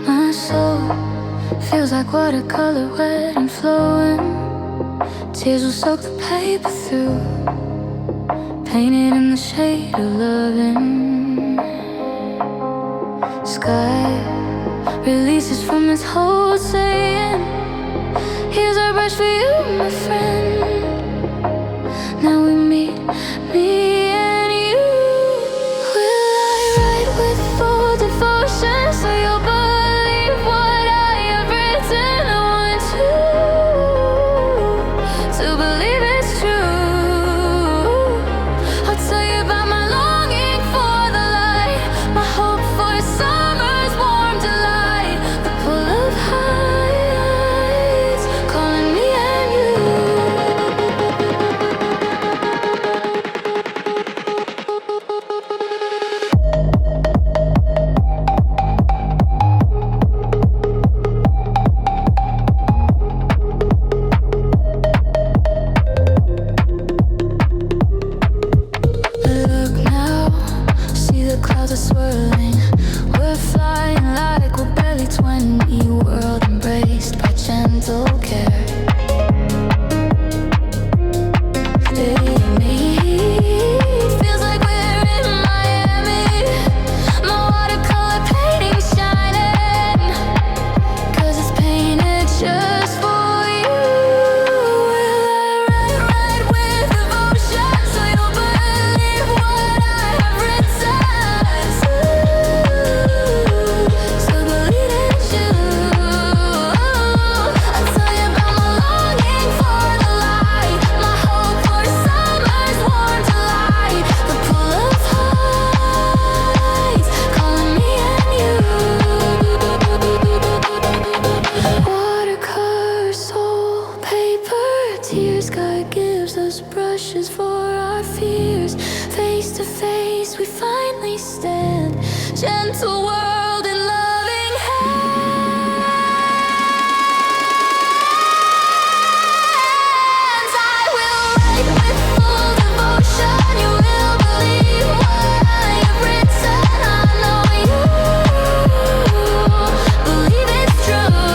My soul feels like watercolor, wet and flowing. Tears will soak the paper through, painted in the shade of loving. Sky releases from its hold, saying, here's our brush for you, my friend. Now we meet, me and you. Will I write with full devotion so you'll believe what I have written? I want to believe it's true. I'll tell you about my longing for the light, my hope for summer's warm delight, the pull of heights calling me and you. Look now, see the clouds are swirling. We're flying like we're barely 20. World embraced by gentle care. Feels like we're in Miami. My watercolor painting shining, 'cause it's painted just for you. Will I write with devotion so you'll believe what I have written? So believe it's you. I'll tell you about my longing for the light, my hope for summer's warm delight, the pull of heights calling me and you. Watercolor, soul, paper, tears. God gives us brushes for our fears. Face to face we finally stand, gentle world in loving hands. I will write with full devotion. You will believe what I have written. I know you believe it's true.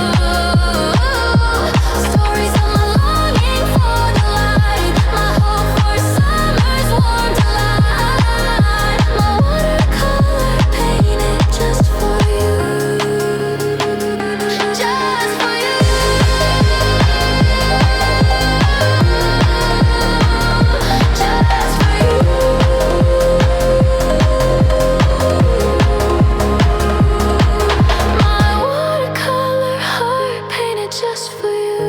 Stories of my longing for the light, my hope for summer's warm delight, my watercolor painted just for you, just for you, just for you. My watercolor heart painted just for you.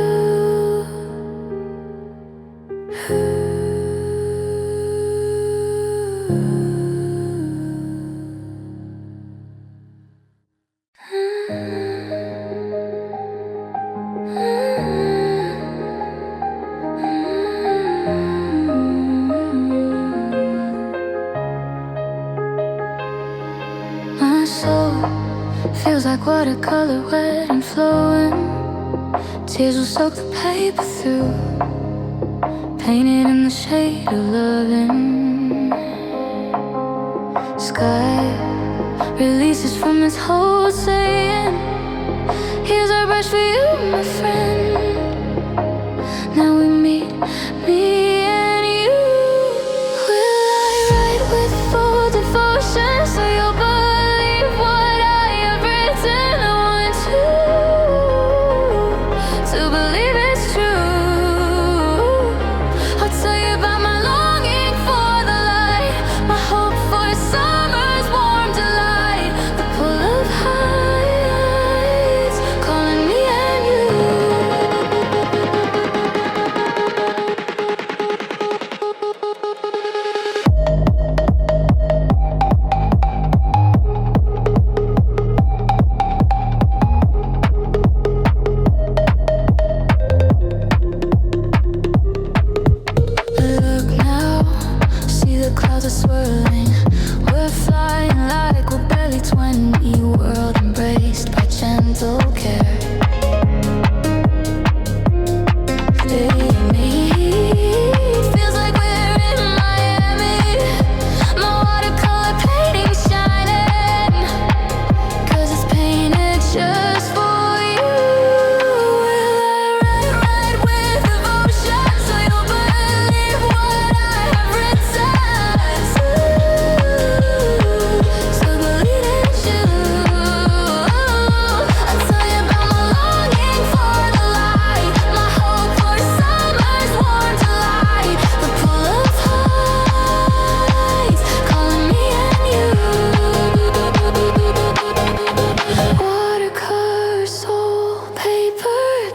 My soul feels like watercolor, wet and flowing. Tears will soak the paper through, painted in the shade of loving. Sky releases from its hold, saying, here's our brush for you, my friend. Now we meet, me and you. Will I write with full devotion so you'll believe what I have written? I want to believe it's true. I'll tell you about my longing for the light, my hope for summer's warm delight, the pull of heights calling me and you.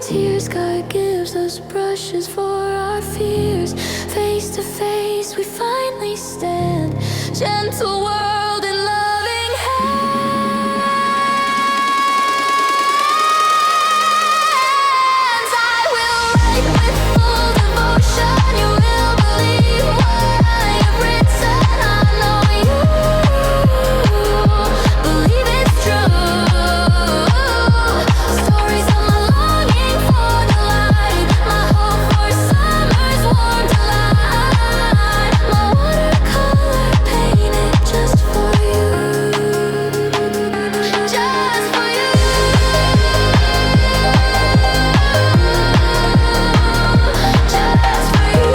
tears. God gives us brushes for our fears. Face to face we finally stand, gentle world in loving hands. I will write with full devotion. You will believe what I have written. I know you believe it's true. Stories of my longing for the light, my hope for summer's warm delight. My watercolor painted just for you, just for you, just for you.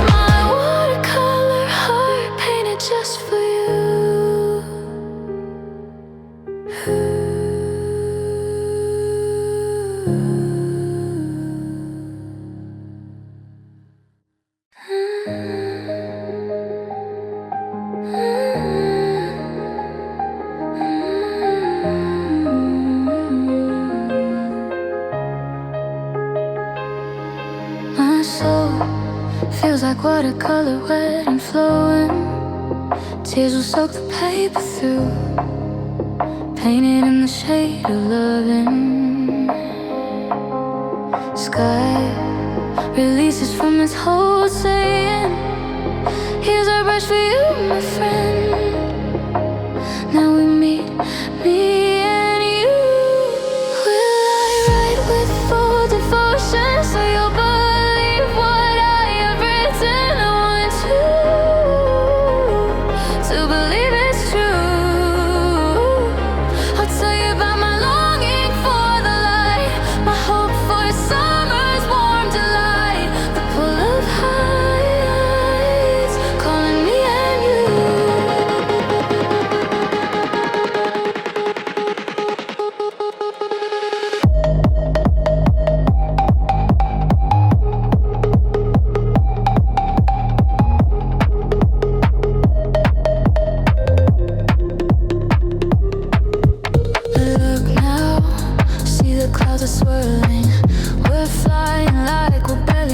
My watercolor heart painted just for you. My soul feels like watercolor, wet and flowing. Tears will soak the paper through, painted in the shade of loving. Sky releases from its hold, saying, here's our brush for you, my friend. Now we meet, me and you. Will I write with full devotion so you'll believe what I have written? I want to believe it's true. I'll tell you about my longing for the light, my hope for summer's warm delight. The pull of heights calling me and you. Look now, see the clouds are swirling.